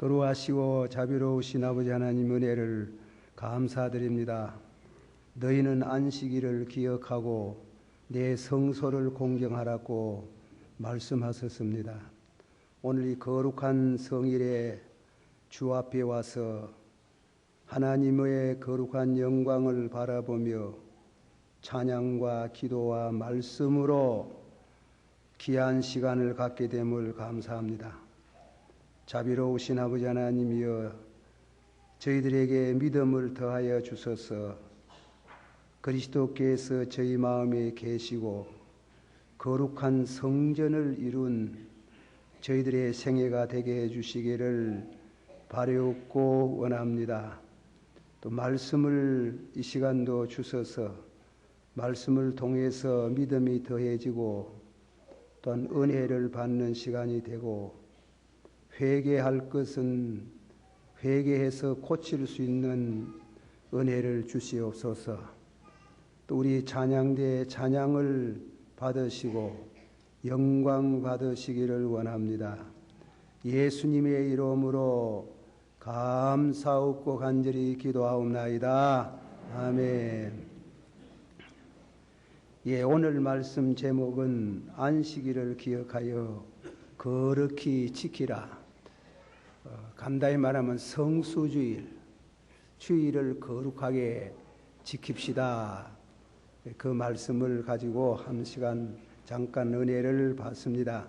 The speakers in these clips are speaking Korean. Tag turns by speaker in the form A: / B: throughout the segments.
A: 거룩하시고 자비로우신 아버지 하나님 은혜를 감사드립니다. 너희는 안식일을 기억하고 내 성소를 공경하라고 말씀하셨습니다. 오늘 이 거룩한 성일에 주 앞에 와서 하나님의 거룩한 영광을 바라보며 찬양과 기도와 말씀으로 귀한 시간을 갖게 됨을 감사합니다. 자비로우신 아버지 하나님이여, 저희들에게 믿음을 더하여 주소서. 그리스도께서 저희 마음에 계시고 거룩한 성전을 이룬 저희들의 생애가 되게 해주시기를 바라옵고 원합니다. 또 말씀을 이 시간도 주셔서 말씀을 통해서 믿음이 더해지고 또한 은혜를 받는 시간이 되고, 회개할 것은 회개해서 고칠 수 있는 은혜를 주시옵소서. 또 우리 찬양대의 찬양을 받으시고 영광 받으시기를 원합니다. 예수님의 이름으로 감사하고 간절히 기도하옵나이다. 아멘. 오늘 말씀 제목은 안식일을 기억하여 거룩히 지키라. 간단히 말하면 성수주일, 주일을 거룩하게 지킵시다. 그 말씀을 가지고 한 시간 잠깐 은혜를 받습니다.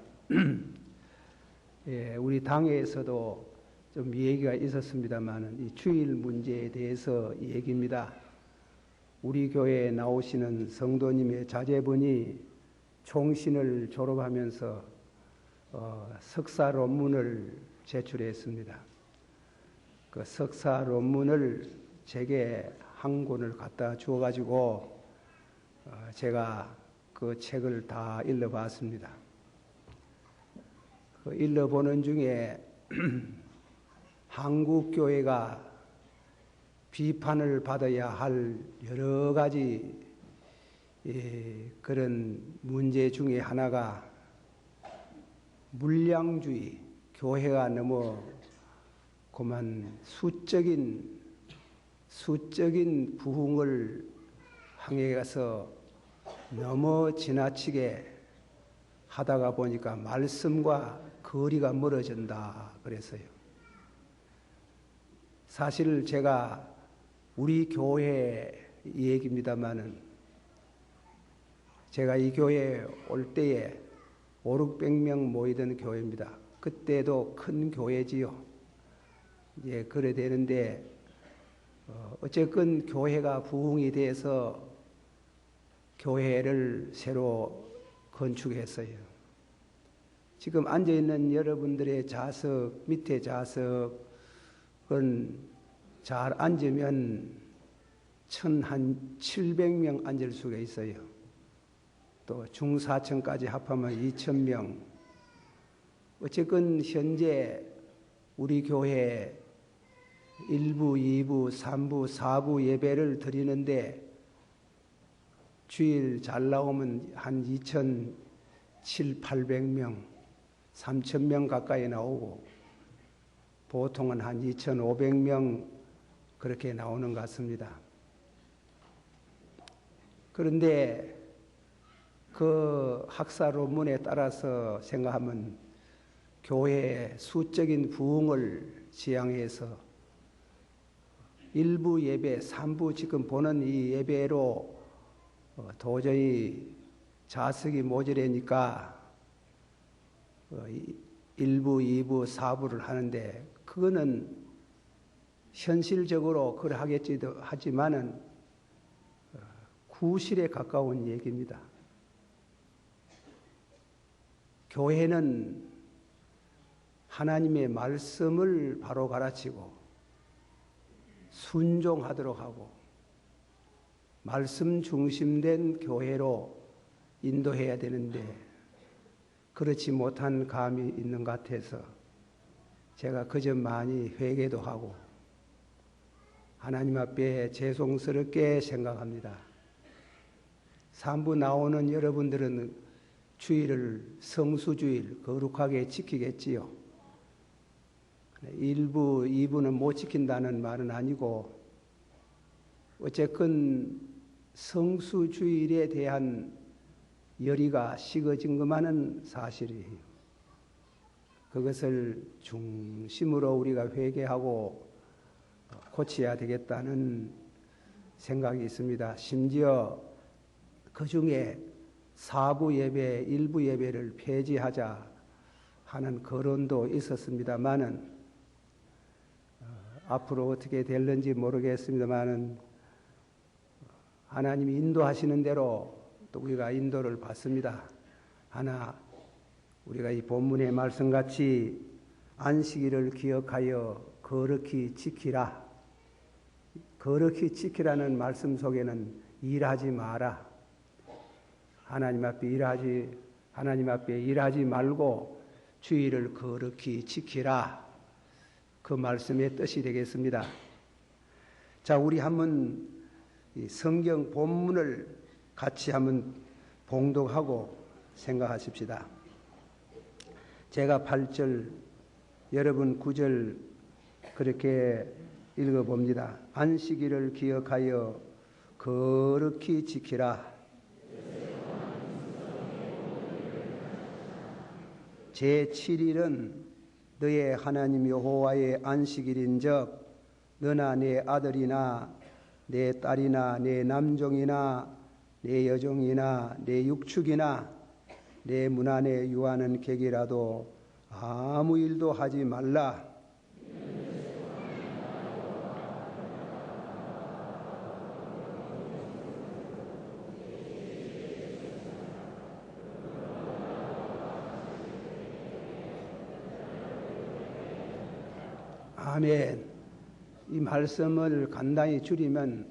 A: 우리 당에서도 좀 얘기가 있었습니다만 이 주일 문제에 대해서 얘기입니다. 우리 교회에 나오시는 성도님의 자제분이 총신을 졸업하면서 석사 논문을 제출했습니다. 그 석사 논문을 제게 한 권을 갖다 주어가지고 제가 그 책을 다 읽어봤습니다. 그 읽어보는 중에 한국 교회가 비판을 받아야 할 여러 가지 그런 문제 중에 하나가 물량주의, 교회가 너무 그만 수적인 부흥을 향해 가서 너무 지나치게 하다가 보니까 말씀과 거리가 멀어진다 그랬어요. 사실 제가 우리 교회 얘기입니다마는 제가 이 교회에 올 때에 500~600명 모이던 교회입니다. 그때도 큰 교회지요. 그래 되는데 어쨌건 교회가 부흥이 돼서 교회를 새로 건축했어요. 지금 앉아있는 여러분들의 좌석, 밑에 좌석은 잘 앉으면 1,700명 앉을 수가 있어요. 또 중사층까지 합하면 2,000명. 어쨌건 현재 우리 교회 1부, 2부, 3부, 4부 예배를 드리는데 주일 잘 나오면 한 2,700~800명, 3,000명 가까이 나오고 보통은 한 2,500명 그렇게 나오는 것 같습니다. 그런데 그 학사 논문에 따라서 생각하면 교회의 수적인 부흥을 지향해서 1부 예배, 3부 지금 보는 이 예배로 도저히 좌석이 모자라니까 1부, 2부, 4부를 하는데 그거는 현실적으로 그걸 하겠지도 하지만은 구실에 가까운 얘기입니다. 교회는 하나님의 말씀을 바로 가르치고 순종하도록 하고 말씀 중심된 교회로 인도해야 되는데 그렇지 못한 감이 있는 것 같아서 제가 그 점 많이 회개도 하고 하나님 앞에 죄송스럽게 생각합니다. 3부 나오는 여러분들은 주일을 성수주일 거룩하게 지키겠지요. 일부, 2부는 못 지킨다는 말은 아니고 어쨌건 성수주일에 대한 열의가 식어진 것만은 사실이에요. 그것을 중심으로 우리가 회개하고 고쳐야 되겠다는 생각이 있습니다. 심지어 그 중에 4부 예배, 1부 예배를 폐지하자 하는 거론도 있었습니다만은 앞으로 어떻게 될는지 모르겠습니다만은 하나님이 인도하시는 대로 또 우리가 인도를 받습니다. 하나 우리가 이 본문의 말씀같이 안식일을 기억하여 거룩히 지키라. 거룩히 지키라는 말씀 속에는 일하지 마라. 하나님 앞에 일하지 말고 주일을 거룩히 지키라. 그 말씀의 뜻이 되겠습니다. 자, 우리 한번 이 성경 본문을 같이 한번 봉독하고 생각하십시다. 제가 8절, 여러분 9절 그렇게 읽어봅니다. 안식일을 기억하여 거룩히 지키라. 제7일은 너의 하나님 여호와의 안식일인즉 너나 내 아들이나 내 딸이나 내 남종이나 내 여종이나 내 육축이나 내 문 안에 유하는 객이라도 아무 일도 하지 말라. 아멘. 이 말씀을 간단히 줄이면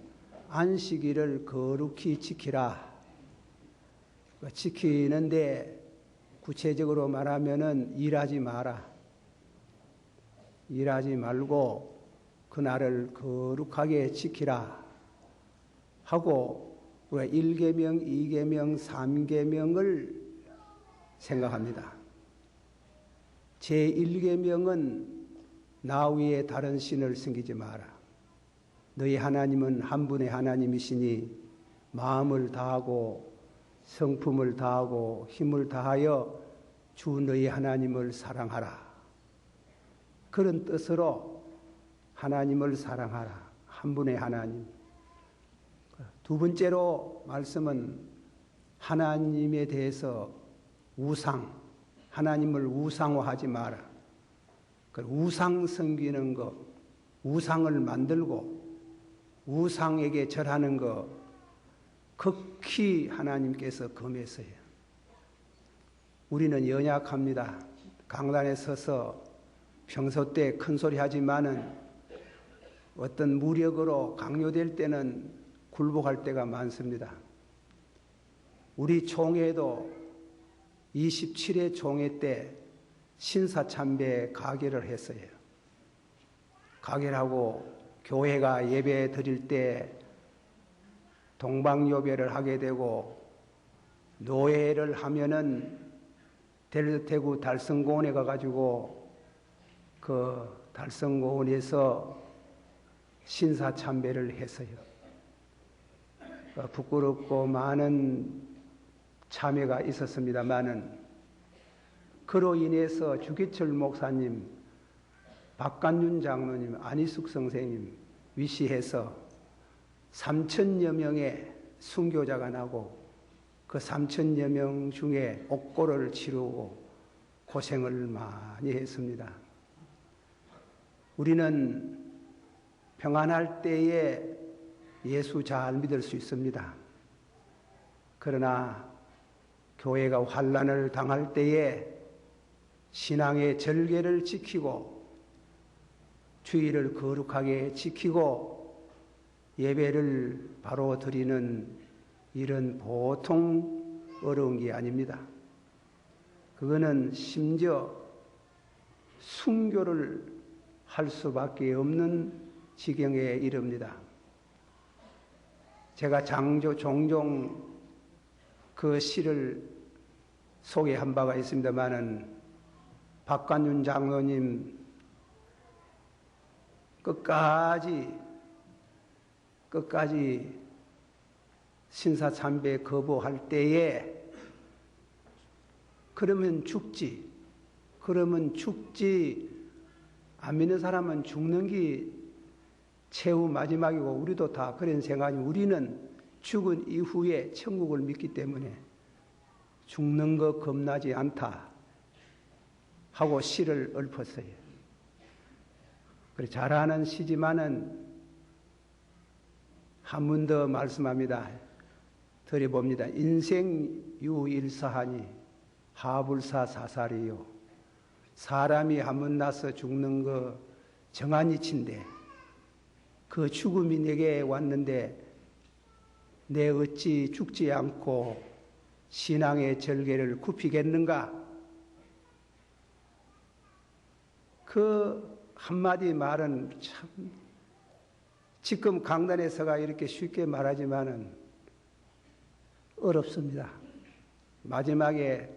A: 안식일을 거룩히 지키라. 지키는데 구체적으로 말하면은 일하지 마라. 일하지 말고 그날을 거룩하게 지키라 하고 우리가 1계명, 2계명, 3계명을 생각합니다. 제1계명은 나 위에 다른 신을 섬기지 마라. 너희 하나님은 한 분의 하나님이시니 마음을 다하고 성품을 다하고 힘을 다하여 주 너희 하나님을 사랑하라. 그런 뜻으로 하나님을 사랑하라. 한 분의 하나님. 두 번째로 말씀은 하나님에 대해서 하나님을 우상화하지 마라. 우상 섬기는 것, 우상을 만들고 우상에게 절하는 것 극히 하나님께서 금했어요. 우리는 연약합니다. 강단에 서서 평소 때 큰 소리 하지만은 어떤 무력으로 강요될 때는 굴복할 때가 많습니다. 우리 총회도 27회 총회 때 신사참배 가결을 했어요. 가결하고 교회가 예배 드릴 때 동방요배를 하게 되고 노예를 하면은 대구 달성공원에 가가지고 그 달성공원에서 신사참배를 했어요. 부끄럽고 많은 참여가 있었습니다만은 그로 인해서 주기철 목사님, 박간윤 장로님, 안희숙 선생님 위시해서 3,000여 명의 순교자가 나고 그 3,000여 명 중에 옥고를 치르고 고생을 많이 했습니다. 우리는 평안할 때에 예수 잘 믿을 수 있습니다. 그러나 교회가 환난을 당할 때에 신앙의 절개를 지키고 주일을 거룩하게 지키고 예배를 바로 드리는 일은 보통 어려운 게 아닙니다. 그거는 심지어 순교를 할 수밖에 없는 지경에 이릅니다. 제가 종종 그 시를 소개한 바가 있습니다만은 박간윤 장로님 끝까지 신사참배 거부할 때에 그러면 죽지. 안 믿는 사람은 죽는 게 최후 마지막이고 우리도 다 그런 생각이 우리는 죽은 이후에 천국을 믿기 때문에 죽는 거 겁나지 않다 하고 시를 읊었어요. 그래 잘하는 시지만은 한 번 더 말씀합니다. 드려봅니다. 인생 유일사하니 하불사 사살이요. 사람이 한 번 나서 죽는 거 정한 이치인데 그 죽음이 내게 왔는데 내 어찌 죽지 않고 신앙의 절개를 굽히겠는가? 그 한마디 말은 참 지금 강단에서가 이렇게 쉽게 말하지만은 어렵습니다. 마지막에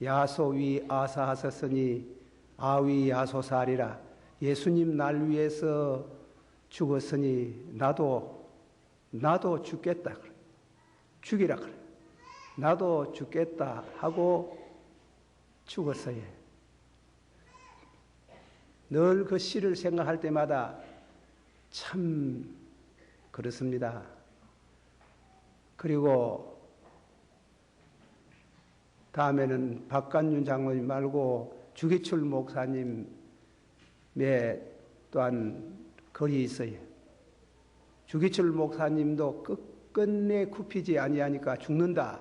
A: 야소위 아사하셨으니 아위 야소사리라. 예수님 날 위해서 죽었으니 나도 죽겠다. 죽이라 그래. 나도 죽겠다 하고 죽었어요. 늘 그 시를 생각할 때마다 참 그렇습니다. 그리고 다음에는 박관윤 장로님 말고 주기철 목사님의 또한 글이 있어요. 주기철 목사님도 끝끝내 굽히지 아니하니까 죽는다.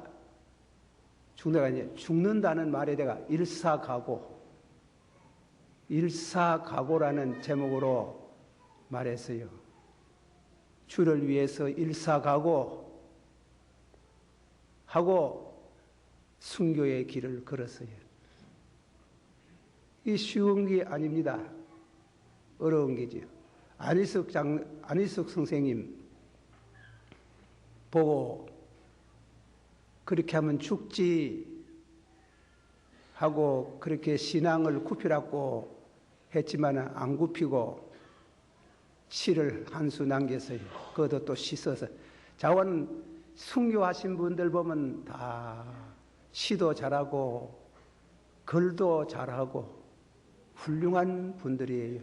A: 죽는다는 말에 내가 일사각오라는 제목으로 말했어요. 주를 위해서 일사각오 하고 순교의 길을 걸었어요. 이 쉬운 게 아닙니다. 어려운 게지요. 안희석 선생님 보고 그렇게 하면 죽지 하고 그렇게 신앙을 굽히라고 했지만 안 굽히고 시를 한 수 남겼어요. 그것도 또 씻어서. 자원 순교하신 분들 보면 다 시도 잘하고 글도 잘하고 훌륭한 분들이에요.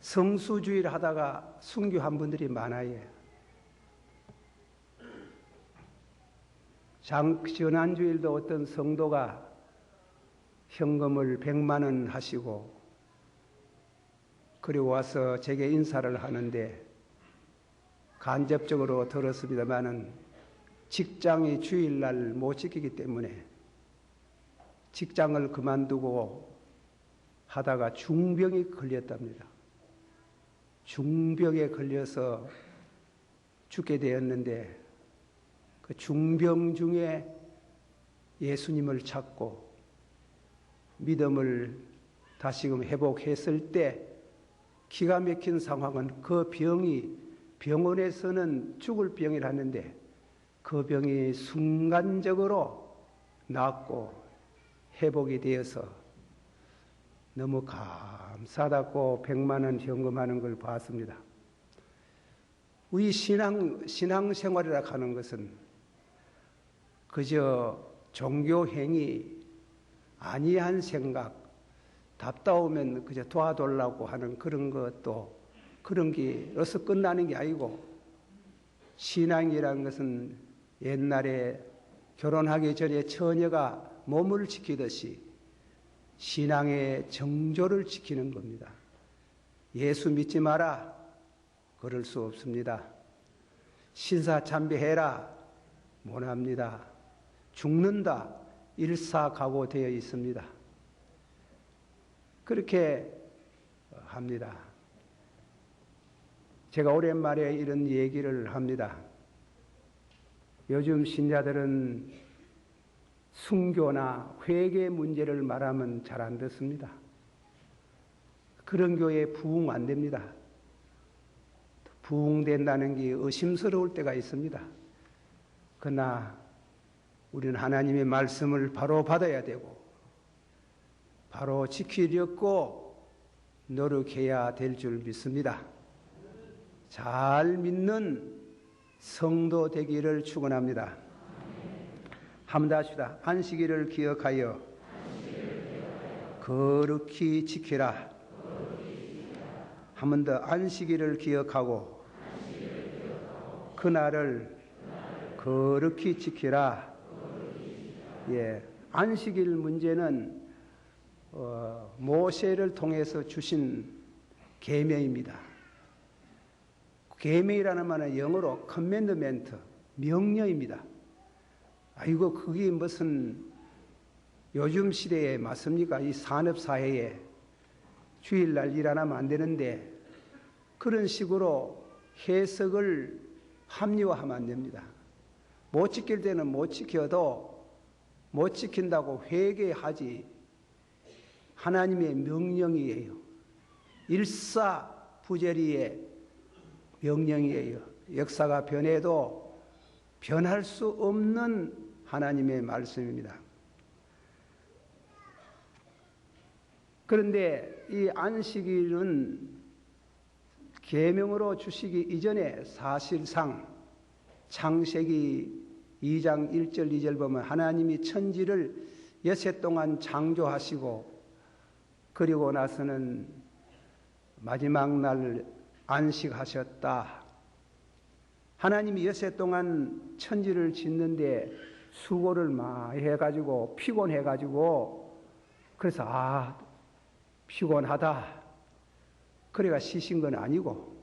A: 성수주의를 하다가 순교한 분들이 많아요. 지난주일도 어떤 성도가 현금을 100만 원 하시고 그리고 와서 제게 인사를 하는데 간접적으로 들었습니다마는 직장이 주일날 못 지키기 때문에 직장을 그만두고 하다가 중병이 걸렸답니다. 중병에 걸려서 죽게 되었는데 그 중병 중에 예수님을 찾고 믿음을 다시금 회복했을 때 기가 막힌 상황은 그 병이 병원에서는 죽을 병이라는데 그 병이 순간적으로 낫고 회복이 되어서 너무 감사하다고 100만 원 현금하는 걸 봤습니다. 우리 신앙생활이라 하는 것은 그저 종교행위 아니한 생각 답답하면 그저 도와달라고 하는 그런 것도 그런 게 어서 끝나는 게 아니고 신앙이라는 것은 옛날에 결혼하기 전에 처녀가 몸을 지키듯이 신앙의 정조를 지키는 겁니다. 예수 믿지 마라. 그럴 수 없습니다. 신사참배해라. 못합니다. 죽는다. 일사각오 되어 있습니다. 그렇게 합니다. 제가 오랜만에 이런 얘기를 합니다. 요즘 신자들은 순교나 회개 문제를 말하면 잘 안 듣습니다. 그런 교회 부흥 안 됩니다. 부흥된다는 게 의심스러울 때가 있습니다. 그러나 우리는 하나님의 말씀을 바로 받아야 되고 바로 지키려고 노력해야 될 줄 믿습니다. 잘 믿는 성도 되기를 축원합니다. 한번 더 합시다. 안식일을 기억하여 거룩히 지키라. 한 번 더. 안식일을 기억하고 그날을 거룩히 지키라. 예, 안식일 문제는 모세를 통해서 주신 계명입니다. 계명이라는 말은 영어로 커맨드멘트, 명령입니다. 아이고, 그게 무슨 요즘 시대에 맞습니까? 이 산업사회에 주일날 일 안 하면 안 되는데 그런 식으로 해석을 합리화하면 안 됩니다. 못 지킬 때는 못 지켜도 못 지킨다고 회개하지, 하나님의 명령이에요. 일사부재리의 명령이에요. 역사가 변해도 변할 수 없는 하나님의 말씀입니다. 그런데 이 안식일은 계명으로 주시기 이전에 사실상 창세기 2장 1절 2절 보면 하나님이 천지를 여섯 동안 창조하시고 그리고 나서는 마지막 날 안식하셨다. 하나님이 여섯 동안 천지를 짓는데 수고를 많이 해가지고 피곤해가지고 그래서 피곤하다. 그래가 쉬신 건 아니고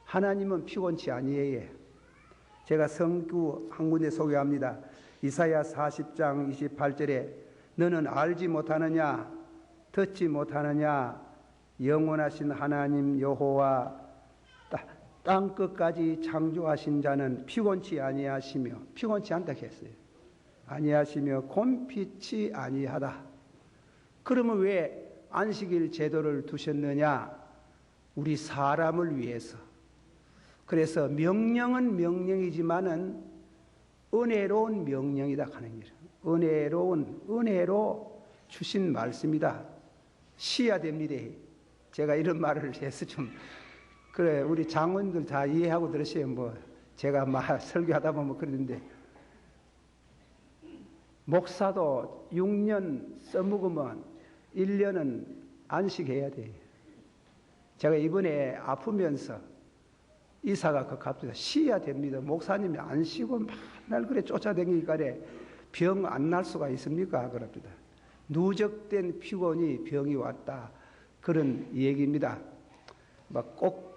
A: 하나님은 피곤치 아니에요. 제가 성구 한 군데 소개합니다. 이사야 40장 28절에 너는 알지 못하느냐 듣지 못하느냐 영원하신 하나님 여호와 땅 끝까지 창조하신 자는 피곤치 아니하시며 피곤치 않다 했어요. 아니하시며 곤피치 아니하다. 그러면 왜 안식일 제도를 두셨느냐? 우리 사람을 위해서. 그래서 명령은 명령이지만은 은혜로운 명령이다 하는 거예요. 은혜로 주신 말씀이다. 쉬어야 됩니다. 제가 이런 말을 해서 좀 그래 우리 장원들 다 이해하고 들으세요. 뭐 제가 막 설교하다 보면 그러는데 목사도 6년 써먹으면 1년은 안식해야 돼요. 제가 이번에 아프면서 이사가 그 갑자기 쉬어야 됩니다. 목사님이 안 쉬고 맨날 그래 쫓아다니니까 병 안 날 수가 있습니까? 그럽니다. 누적된 피곤이 병이 왔다. 그런 얘기입니다. 막 꼭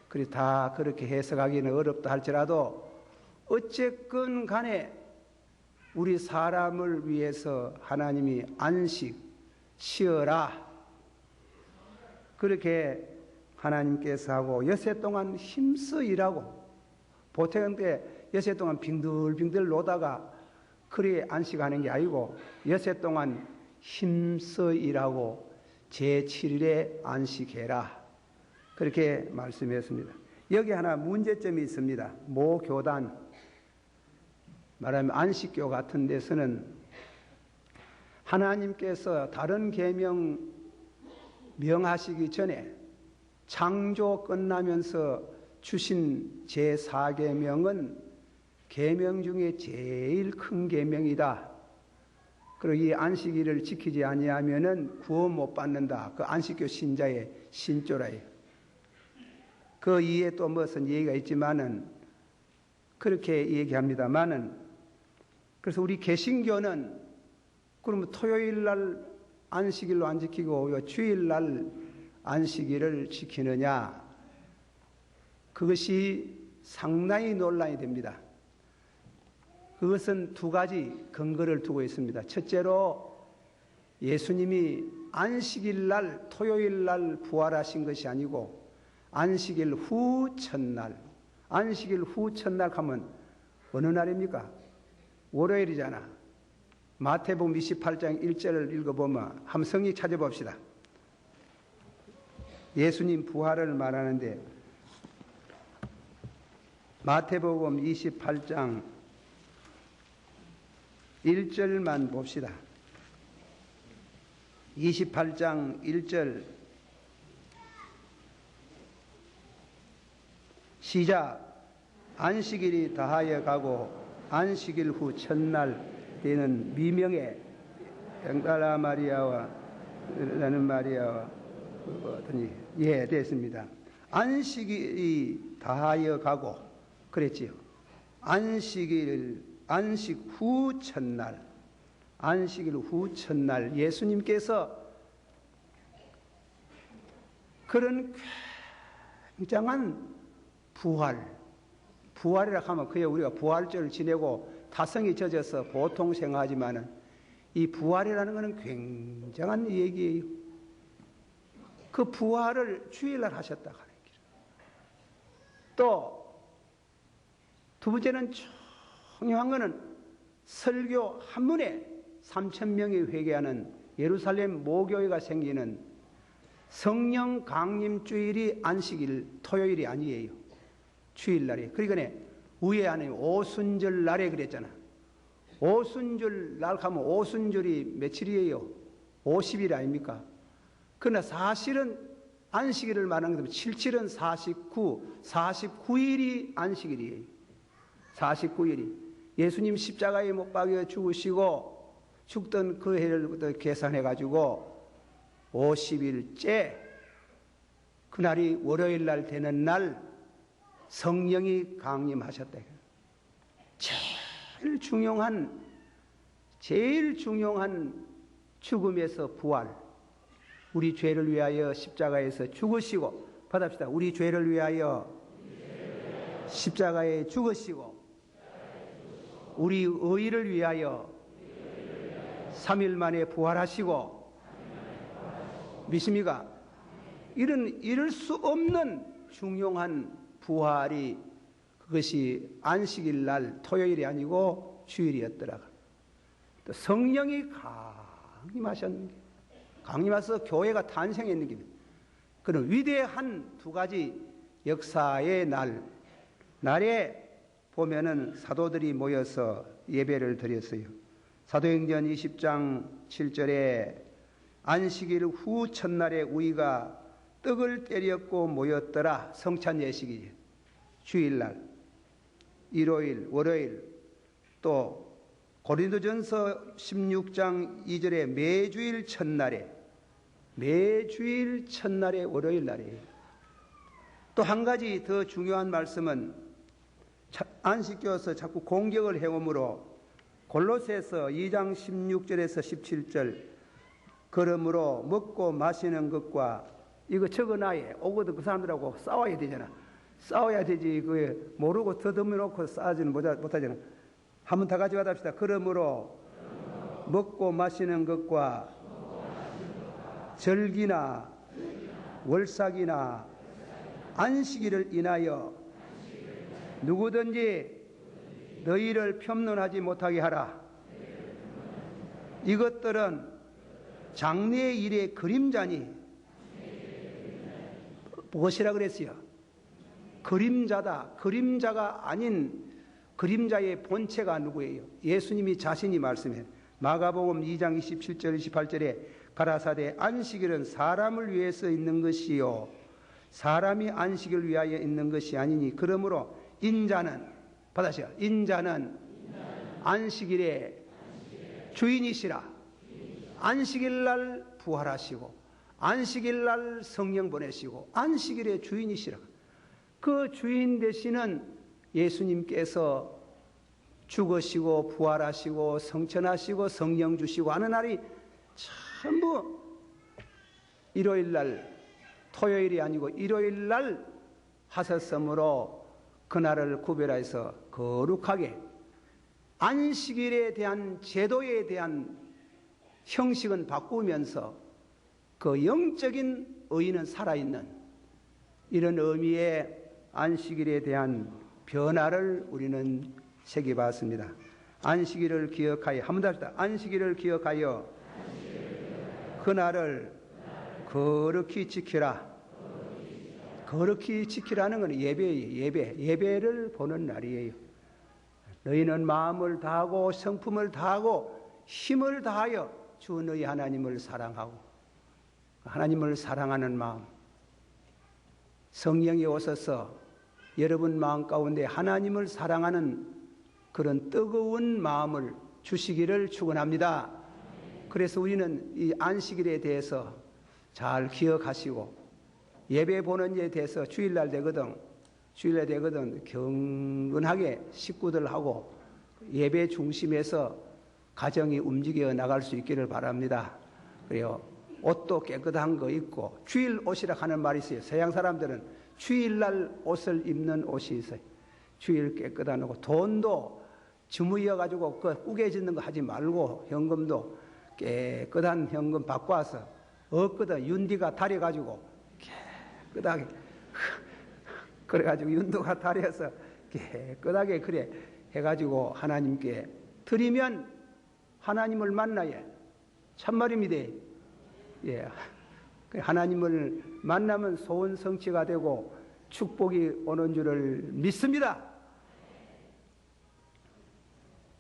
A: 그리 다 그렇게 해석하기는 어렵다 할지라도 어쨌건 간에 우리 사람을 위해서 하나님이 안식, 쉬어라. 그렇게 하나님께서 하고 여세 동안 힘써 일하고 보통 때 여세 동안 빙들빙들 노다가 그리 안식하는 게 아니고 여세 동안 힘써 일하고 제7일에 안식해라. 그렇게 말씀했습니다. 여기 하나 문제점이 있습니다. 모 교단 말하면 안식교 같은 데서는 하나님께서 다른 계명 명하시기 전에 창조 끝나면서 주신 제4계명은 계명 중에 제일 큰 계명이다. 그리고 이 안식일을 지키지 아니하면은 구원 못 받는다. 그 안식교 신자의 신조라예요. 그 이에 또 무슨 얘기가 있지만은 그렇게 얘기합니다만은 그래서 우리 개신교는 그러면 토요일 날 안식일로 안 지키고 주일 날 안식일을 지키느냐? 그것이 상당히 논란이 됩니다. 그것은 두 가지 근거를 두고 있습니다. 첫째로 예수님이 안식일 날, 토요일 날 부활하신 것이 아니고 안식일 후 첫날, 안식일 후 첫날 하면 어느 날입니까? 월요일이잖아. 마태복음 28장 1절을 읽어보면 한번 성경 찾아봅시다. 예수님 부활을 말하는데 마태복음 28장 1절만 봅시다. 28장 1절 시작. 안식일이 다하여 가고 안식일 후 첫날 되는 미명의 mag달라 마리아와 라는 마리아와 어떠니 됐습니다. 안식일이 다하여 가고 그랬지요. 안식 후 첫날, 안식일 후 첫날 예수님께서 그런 굉장한 부활이라 하면 그게 우리가 부활절을 지내고 타성이 젖어서 보통 생각하지만은 이 부활이라는 것은 굉장한 얘기예요. 그 부활을 주일날 하셨다 하는 길. 또 두 번째는 중요한 것은 설교 한문에 3,000명이 회개하는 예루살렘 모교회가 생기는 성령 강림 주일이 안식일 토요일이 아니에요. 주일날에. 그러니까 위에 안에 오순절 날에 그랬잖아. 오순절 날 하면 오순절이 며칠이에요? 50일 아닙니까? 그러나 사실은 안식일을 말하는 것은 7칠은 49일이 안식일이에요. 49일이. 예수님 십자가에 못 박여 죽으시고 죽던 그 해를 계산해가지고 50일째 그날이 월요일 날 되는 날 성령이 강림하셨다. 제일 중요한 죽음에서 부활. 우리 죄를 위하여 십자가에서 죽으시고, 받읍시다. 우리 죄를 위하여 십자가에 죽으시고, 우리 의를 위하여 3일 만에 부활하시고, 믿습니까? 이럴 수 없는 중요한 부활이 그것이 안식일 날 토요일이 아니고 주일이었더라. 또 성령이 강림하셨는 게, 강림하셔서 교회가 탄생했는 게, 그런 위대한 두 가지 역사의 날에 보면은 사도들이 모여서 예배를 드렸어요. 사도행전 20장 7절에 안식일 후 첫날에 우리가 떡을 때렸고 모였더라. 성찬 예식이지. 주일날, 일요일, 월요일, 또 고린도전서 16장 2절에 매주일 첫날에 월요일 날이에요. 또 한 가지 더 중요한 말씀은 안식교에서 자꾸 공격을 해오므로 골로새서 2장 16절에서 17절 그러므로 먹고 마시는 것과 이거 적어놔야 오거든 그 사람들하고 싸워야 되잖아. 싸워야 되지. 그게 모르고 더듬어 놓고 싸우지는 못하잖아. 한번 다 같이 받읍시다. 그러므로 먹고 마시는 것과 절기나 월삭이나 안식일을 인하여 누구든지 너희를 폄론하지 못하게 하라. 이것들은 장래의 일의 그림자니. 무엇이라 그랬어요? 그림자다. 그림자가 아닌 그림자의 본체가 누구예요? 예수님이 자신이 말씀해. 마가복음 2장 27절 28절에 가라사대 안식일은 사람을 위해서 있는 것이요 사람이 안식을 위하여 있는 것이 아니니 그러므로 인자는 받으세요. 인자는 안식일의 주인이시라. 안식일 날 부활하시고 안식일 날 성령 보내시고 안식일의 주인이시라. 그 주인 되시는 예수님께서 죽으시고 부활하시고 성천하시고 성령 주시고 하는 날이 전부 일요일 날 토요일이 아니고 일요일 날 하셨으므로 그날을 구별해서 거룩하게 안식일에 대한 제도에 대한 형식은 바꾸면서 그 영적인 의의는 살아있는 이런 의미의 안식일에 대한 변화를 우리는 새겨봤습니다. 안식일을 기억하여 한번 더 합시다. 안식일을 기억하여 그날을 거룩히 지키라. 거룩히 지키라는 건 예배예요. 예배를 보는 날이에요. 너희는 마음을 다하고 성품을 다하고 힘을 다하여 주 너희 하나님을 사랑하고 하나님을 사랑하는 마음 성령이 오셔서 여러분 마음 가운데 하나님을 사랑하는 그런 뜨거운 마음을 주시기를 축원합니다. 그래서 우리는 이 안식일에 대해서 잘 기억하시고 예배 보는 일에 대해서 주일날 되거든 경건하게 식구들하고 예배 중심에서 가정이 움직여 나갈 수 있기를 바랍니다. 그래요. 옷도 깨끗한 거 입고 주일 옷이라 하는 말이 있어요. 서양 사람들은 주일날 옷을 입는 옷이 있어요. 주일 깨끗한 옷. 돈도 주무여 가지고 그 꾸겨지는 거 하지 말고 현금도 깨끗한 현금 받고 와서 없거든. 윤디가 다려가지고 깨끗하게 그래가지고 윤도가 다려서 깨끗하게 그래 해가지고 하나님께 드리면 하나님을 만나야 참말입니다. 예, 하나님을 만나면 소원 성취가 되고 축복이 오는 줄을 믿습니다.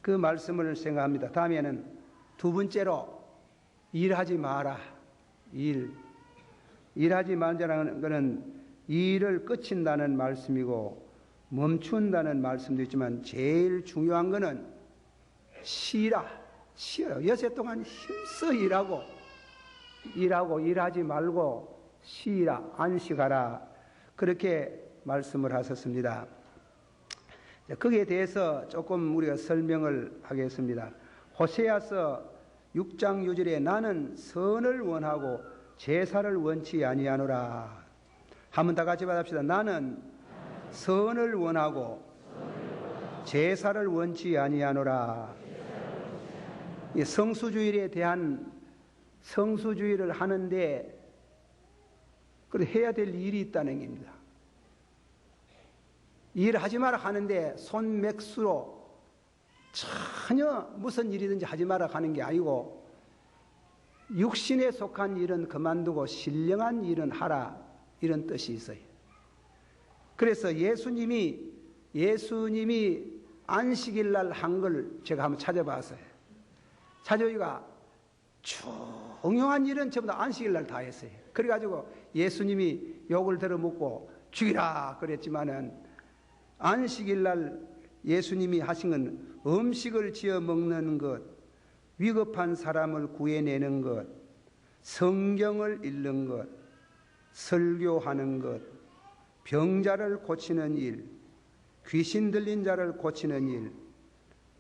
A: 그 말씀을 생각합니다. 다음에는 두 번째로 일하지 마라. 일하지 말자라는 것은 일을 끝인다는 말씀이고 멈춘다는 말씀도 있지만 제일 중요한 것은 쉬라. 여세 동안 힘써 일하지 말고 쉬라. 안식하라. 그렇게 말씀을 하셨습니다. 거기에 대해서 조금 우리가 설명을 하겠습니다. 호세아서 6장 6절에 나는 선을 원하고 제사를 원치 아니하노라. 한번 다 같이 받읍시다. 나는 선을 원하고 제사를 원치 아니하노라. 성수주일에 대한 성수주일을 하는데 해야 될 일이 있다는 겁니다. 일하지 마라 하는데 손맥수로 전혀 무슨 일이든지 하지 마라 하는 게 아니고 육신에 속한 일은 그만두고 신령한 일은 하라 이런 뜻이 있어요. 그래서 예수님이 안식일 날 한 걸 제가 한번 찾아봤어요. 찾아보니까 중요한 일은 전부 다 안식일 날 다 했어요. 그래가지고 예수님이 욕을 들어먹고 죽이라 그랬지만은 안식일 날 예수님이 하신 건 음식을 지어 먹는 것, 위급한 사람을 구해내는 것, 성경을 읽는 것, 설교하는 것, 병자를 고치는 일, 귀신 들린 자를 고치는 일,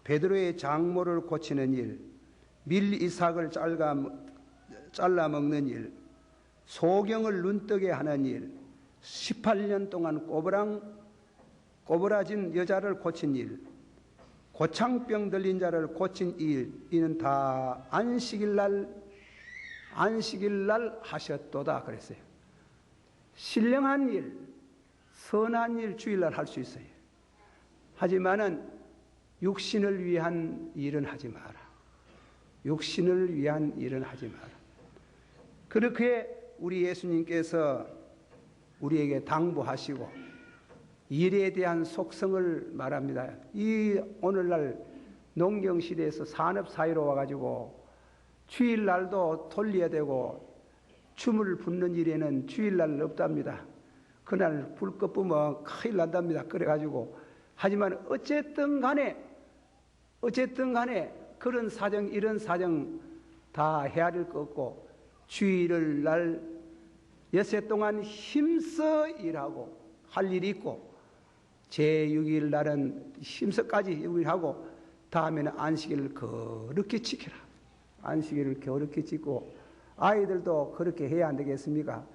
A: 베드로의 장모를 고치는 일, 밀 이삭을 잘라 먹는 일, 소경을 눈뜨게 하는 일, 18년 동안 꼬부라진 여자를 고친 일, 고창병 들린 자를 고친 일, 이는 다 안식일 날 하셨도다 그랬어요. 신령한 일, 선한 일 주일날 할 수 있어요. 하지만은 육신을 위한 일은 하지 마라. 육신을 위한 일은 하지 마라. 그렇게 우리 예수님께서 우리에게 당부하시고 일에 대한 속성을 말합니다. 이 오늘날 농경시대에서 산업사회로 와가지고 주일날도 돌려야 되고 춤을 붓는 일에는 주일날 없답니다. 그날 불 꺼쁘면 큰일 난답니다. 그래가지고 하지만 어쨌든 간에 그런 사정 이런 사정 다 헤아릴 것 없고 주일을 날 여세 동안 힘써 일하고 할 일이 있고 제6일 날은 힘써까지 일하고 다음에는 안식일을 그렇게 지켜라. 안식일을 그렇게 지키고 아이들도 그렇게 해야 안 되겠습니까?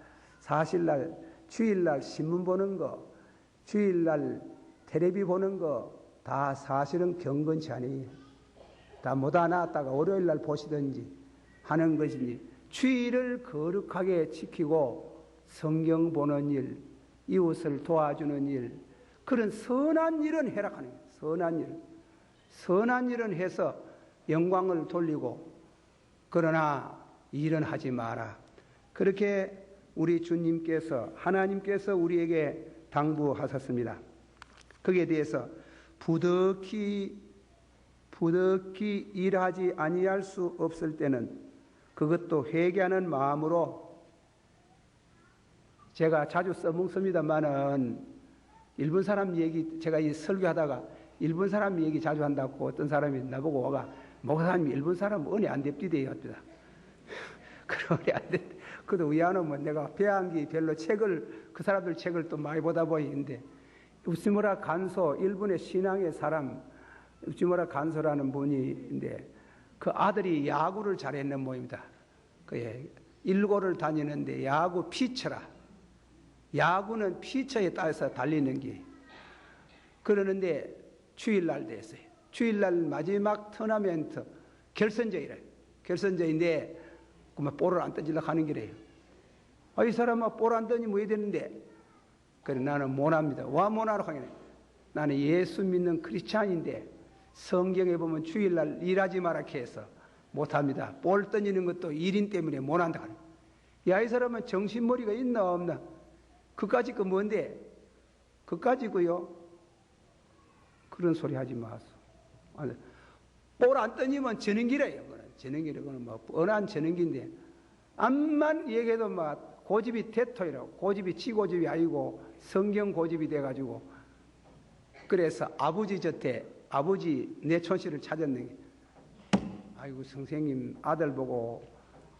A: 사실날 주일날 신문 보는 거 주일날 텔레비 보는 거 다 사실은 경건치 아니에요. 다 못다 나왔다가 월요일날 보시든지 하는 것이니 주일을 거룩하게 지키고 성경 보는 일, 이웃을 도와주는 일, 그런 선한 일은 해라 하는 거예요. 선한 일은 해서 영광을 돌리고 그러나 일은 하지 마라. 그렇게 우리 주님께서 하나님께서 우리에게 당부하셨습니다. 거기에 대해서 부득이 일하지 아니할 수 없을 때는 그것도 회개하는 마음으로 제가 자주 써먹습니다만은 일본 사람 얘기, 제가 이 설교하다가 일본 사람 얘기 자주 한다고 어떤 사람이 나보고 와가, 목사님 일본 사람 은혜 안 됩디대요. 그럼 은혜 안 돼. 그래도 의아는 내가 배한기 별로 책을, 그 사람들 책을 또 많이 보다 보이는데, 우시무라 간소, 일본의 신앙의 사람, 우시무라 간소라는 분인데, 그 아들이 야구를 잘했는 모입니다. 그 일고를 다니는데 야구 피처라. 야구는 피처에 따라서 달리는 게. 그러는데 주일날 됐어요. 주일날 마지막 토너먼트 결선전이래요. 결선전인데 그만 볼을 안 던지려고 하는 기래요. 이 사람아 볼 안 던지면 왜 되는데? 그래 나는 못합니다. 와 못하라고 하겠네. 나는 예수 믿는 크리스찬인데 성경에 보면 주일날 일하지 마라 해서 못합니다. 볼 던지는 것도 일인 때문에 못한다. 야, 이 사람은 정신머리가 있나 없나? 그까짓 거 뭔데? 그까짓고요. 그런 소리 하지 마소. 볼 안 던지면 저는 기래요. 저는 기래. 그건 뭐 뻔한 저는 기인데 암만 얘기해도 막 고집이 대토이라고. 고집이 지고집이 아니고 성경 고집이 돼가지고 그래서 아버지 곁에 아버지 내촌씨를 찾았는데 아이고 선생님 아들 보고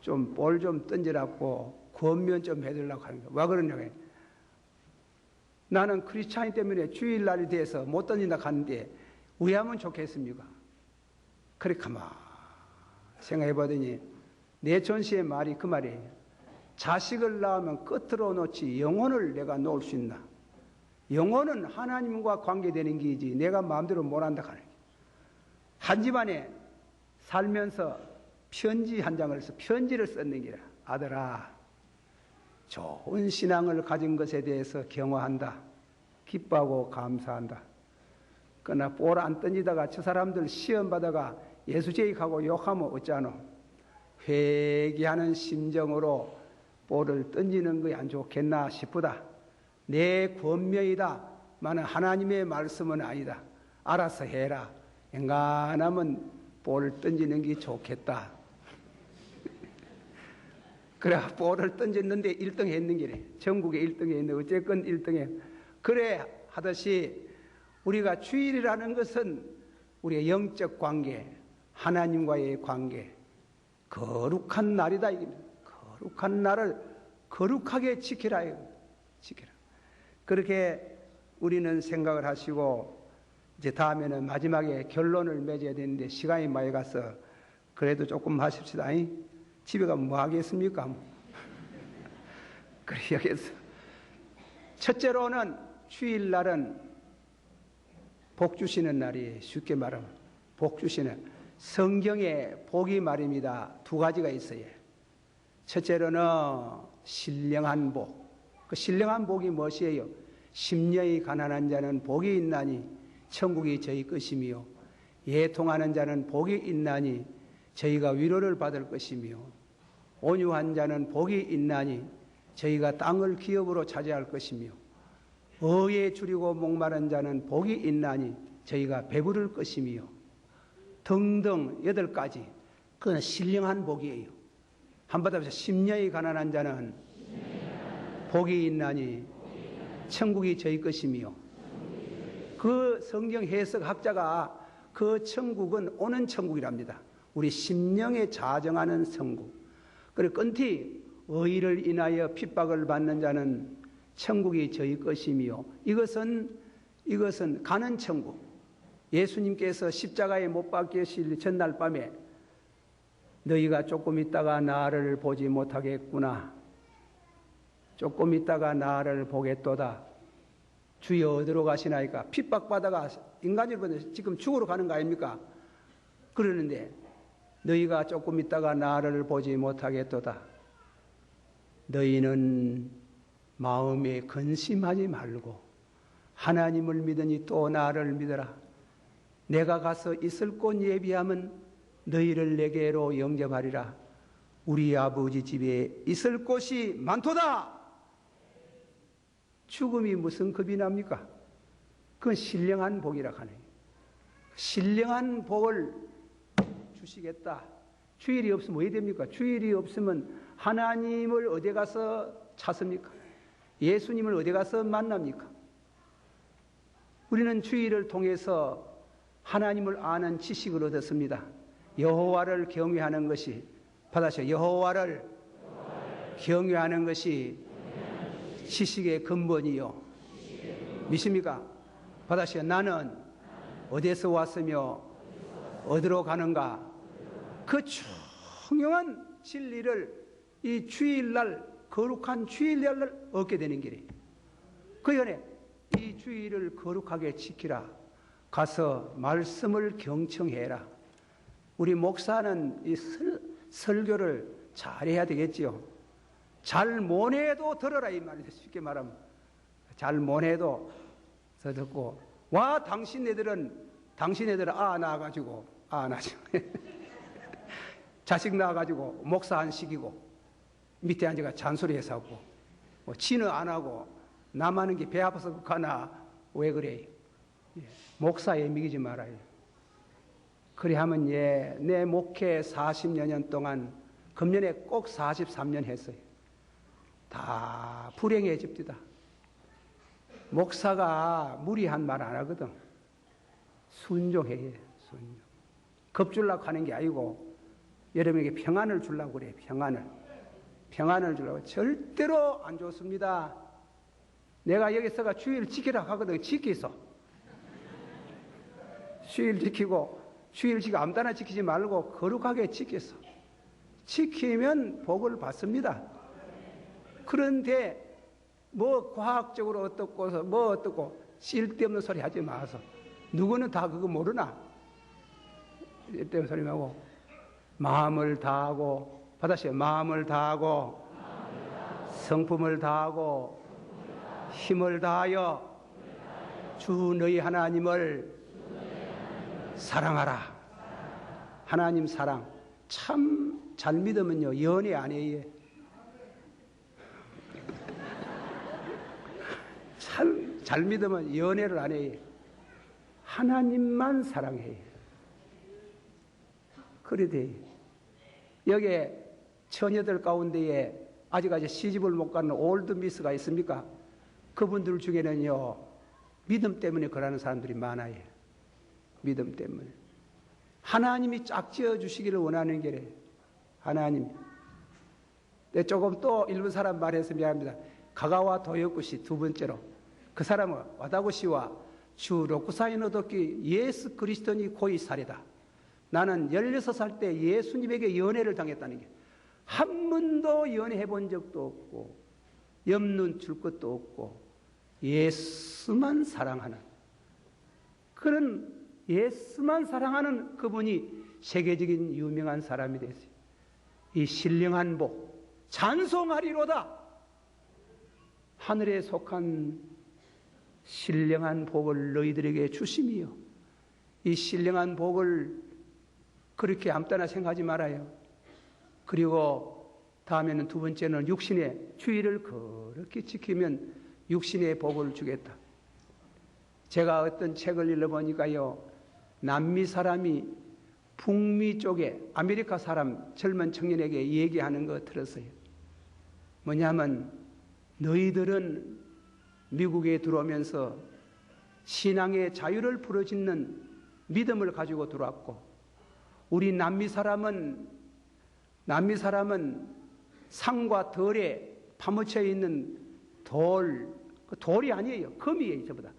A: 좀 볼 좀 던지라고 권면 좀 해달라고 하는 거야. 왜 그러냐고. 나는 크리스찬이 때문에 주일날이 돼서 못 던진다 하는데 왜 하면 좋겠습니까? 그래 가만 생각해보더니 내촌씨의 말이 그 말이에요. 자식을 낳으면 끝으로 놓지 영혼을 내가 놓을 수 있나? 영혼은 하나님과 관계되는 게이지 내가 마음대로 못한다 하는 거예요. 한 집안에 살면서 편지 한 장을 써 편지를 썼는 게라. 아들아, 좋은 신앙을 가진 것에 대해서 경화한다. 기뻐하고 감사한다. 그러나 볼 안 던지다가 저 사람들 시험 받아가 예수제익하고 욕하면 어쩌노? 회개하는 심정으로 볼을 던지는 것이 안 좋겠나 싶다. 내 권명이다. 만은 하나님의 말씀은 아니다. 알아서 해라. 엔간하면 볼을 던지는 게 좋겠다. 그래 볼을 던졌는데 1등 했는 게래. 전국에 1등 했는데 어쨌건 1등해. 그래 하듯이 우리가 주일이라는 것은 우리의 영적 관계, 하나님과의 관계, 거룩한 날이다. 거룩한 날을 거룩하게 지키라. 지키라. 그렇게 우리는 생각을 하시고 이제 다음에는 마지막에 결론을 맺어야 되는데 시간이 많이 가서 그래도 조금 하십시다. 집에 가면 뭐 하겠습니까? 그래 여기서 첫째로는 주일날은 복 주시는 날이에요. 쉽게 말하면 복 주시는 성경에 복이 말입니다. 두 가지가 있어요. 첫째로는 신령한 복. 그 신령한 복이 무엇이에요? 심령이 가난한 자는 복이 있나니 천국이 저희 것이며 애통하는 자는 복이 있나니 저희가 위로를 받을 것이며 온유한 자는 복이 있나니 저희가 땅을 기업으로 차지할 것이며 어에 줄이고 목마른 자는 복이 있나니 저희가 배부를 것이며 등등 8가지. 그건 신령한 복이에요. 한번 더 보세요. 심령이 가난한 자는 복이 있나니 천국이 저희 것이며 그 성경 해석학자가 그 천국은 오는 천국이랍니다. 우리 심령에 자정하는 천국. 그리고 끈티 의를 인하여 핍박을 받는 자는 천국이 저희 것이며 이것은 가는 천국. 예수님께서 십자가에 못 박히실 전날 밤에 너희가 조금 있다가 나를 보지 못하겠구나. 조금 있다가 나를 보겠도다. 주여 어디로 가시나이까? 핍박받아가 인간적으로 지금 죽으러 가는 거 아닙니까? 그러는데 너희가 조금 있다가 나를 보지 못하겠도다. 너희는 마음에 근심하지 말고 하나님을 믿으니 또 나를 믿어라. 내가 가서 있을 곳 예비하면 너희를 내게로 영접하리라. 우리 아버지 집에 있을 곳이 많도다. 죽음이 무슨 겁이 납니까? 그건 신령한 복이라 하네. 신령한 복을 주시겠다. 주일이 없으면 왜 됩니까? 주일이 없으면 하나님을 어디 가서 찾습니까? 예수님을 어디 가서 만납니까? 우리는 주일을 통해서 하나님을 아는 지식을 얻었습니다. 여호와를 경외하는 것이, 받아서 여호와를 경외하는 것이 지식의 근본이요. 믿습니까? 받아서 나는 어디서 왔으며 어디로 가는가? 그 중요한 진리를 이 주일날, 거룩한 주일날을 얻게 되는 길이에요. 그 연에 이 주일을 거룩하게 지키라. 가서 말씀을 경청해라. 우리 목사는 이 설교를 잘해야 되겠지요. 잘 못해도 들어라 이 말이에요. 쉽게 말하면 잘 못해도 듣고, 와 당신네들은 낳아가지고 자식 낳아가지고 목사 안 시키고 밑에 앉아가 잔소리해서 하고, 뭐 지는 안 하고 남 하는 게 배 아파서 가나 왜 그래? 목사에 미기지 말아요. 그래 하면 내 목회 40여 년 동안 금년에 꼭 43년 했어요. 다 불행해집니다. 목사가 무리한 말 안 하거든. 순종해. 순종. 겁주려고 하는 게 아니고 여러분에게 평안을 주려고 그래. 평안을 주려고. 절대로 안 좋습니다. 내가 여기서가 주일 지키라고 하거든. 지키소. 주일 지키고 아무데나 지키지 말고 거룩하게 지키소. 지키면 복을 받습니다. 그런데 뭐 과학적으로 어떻고 쓸데없는 소리 하지 마서. 누구는 다 그거 모르나? 쓸데없는 소리 말고 마음을 다하고, 받아시오. 마음을 다하고 성품을 다하고 힘을 다하여 주 너희 하나님을 사랑하라. 하나님 사랑 참 잘 믿으면요 연애 안 해요. 참 잘 믿으면 연애를 안 해요. 하나님만 사랑해요. 그래 돼. 여기에 처녀들 가운데에 아직까지 시집을 못 가는 올드 미스가 있습니까? 그분들 중에는요 믿음 때문에 그러는 사람들이 많아요. 믿음 때문에. 하나님이 짝지어 주시기를 원하는 게래. 하나님. 조금 또 일본 사람 말해서 미안합니다. 가가와 도요쿠시 두 번째로. 그 사람은 와다고시와 주 로쿠사이 노도키 예수 그리스도니 고이 사례다. 나는 16살 때 예수님에게 연애를 당했다는 게, 한 번도 연애해 본 적도 없고 염눈 줄 것도 없고 예수만 사랑하는, 그런 예수만 사랑하는 그분이 세계적인 유명한 사람이 됐어요. 이 신령한 복 찬송하리로다. 하늘에 속한 신령한 복을 너희들에게 주심이요. 이 신령한 복을 그렇게 아무나 생각하지 말아요. 그리고 다음에는 두 번째는 육신의 주의를 그렇게 지키면 육신의 복을 주겠다. 제가 어떤 책을 읽어보니까요, 남미 사람이 북미 쪽에 아메리카 사람 젊은 청년에게 얘기하는 거 들었어요. 뭐냐면 너희들은 미국에 들어오면서 신앙의 자유를 부르짖는 믿음을 가지고 들어왔고, 우리 남미 사람은 상과 덜에 파묻혀 있는 돌이 아니에요. 금이에요. 저보다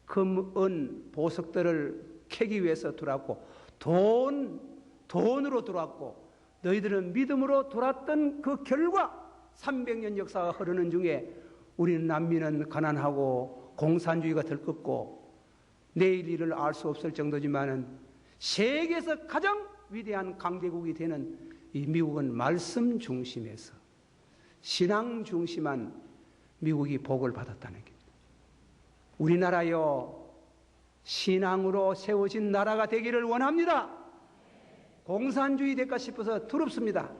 A: 금, 은, 보석들을 캐기 위해서 들어왔고, 돈으로 들어왔고, 너희들은 믿음으로 돌았던 그 결과 300년 역사가 흐르는 중에 우리는 남미는 가난하고 공산주의가 들끓고 내일 일을 알 수 없을 정도지만은 세계에서 가장 위대한 강대국이 되는 이 미국은 말씀 중심에서 신앙 중심한 미국이 복을 받았다는 게, 우리나라요 신앙으로 세워진 나라가 되기를 원합니다. 공산주의 될까 싶어서 두렵습니다.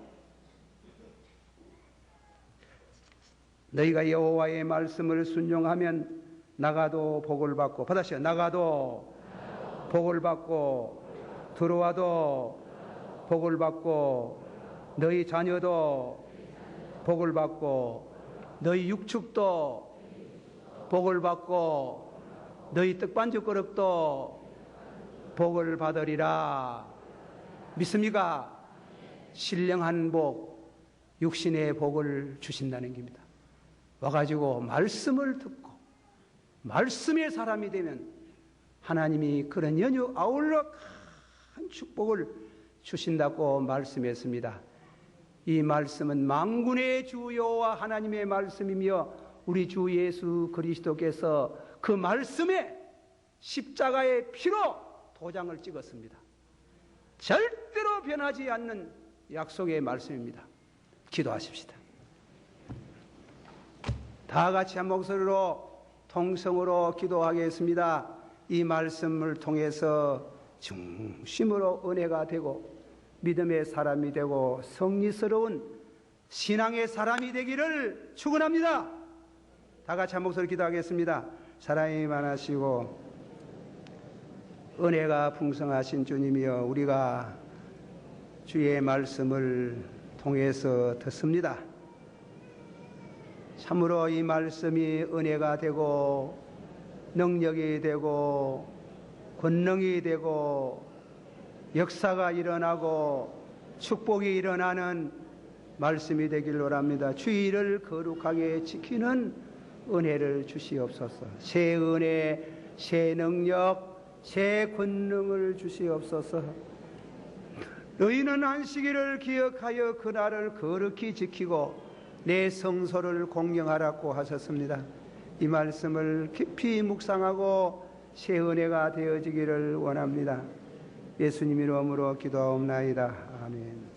A: 너희가 여호와의 말씀을 순종하면 나가도 복을 받고, 받으시오. 나가도 복을 받고, 들어와도 복을 받고, 너희 자녀도 복을 받고, 너희 육축도 복을 받고, 너희 떡반죽 그릇도 복을 받으리라. 믿습니까? 신령한 복, 육신의 복을 주신다는 겁니다. 와가지고 말씀을 듣고 말씀의 사람이 되면 하나님이 그런 연유 아울러 큰 축복을 주신다고 말씀했습니다. 이 말씀은 만군의 주 여호와 하나님의 말씀이며 우리 주 예수 그리스도께서 그 말씀에 십자가의 피로 도장을 찍었습니다. 절대로 변하지 않는 약속의 말씀입니다. 기도하십시다. 다 같이 한 목소리로 통성으로 기도하겠습니다. 이 말씀을 통해서 중심으로 은혜가 되고 믿음의 사람이 되고 성리스러운 신앙의 사람이 되기를 축원합니다. 다 같이 한 목소리 기도하겠습니다. 사랑이 많으시고 은혜가 풍성하신 주님이여, 우리가 주의 말씀을 통해서 듣습니다. 참으로 이 말씀이 은혜가 되고 능력이 되고 권능이 되고 역사가 일어나고 축복이 일어나는 말씀이 되길 원합니다. 주의를 거룩하게 지키는 은혜를 주시옵소서. 새 은혜, 새 능력, 새 권능을 주시옵소서. 너희는 안식일을 기억하여 그날을 거룩히 지키고 내 성소를 공경하라고 하셨습니다. 이 말씀을 깊이 묵상하고 새 은혜가 되어지기를 원합니다. 예수님 이름으로 기도하옵나이다. 아멘.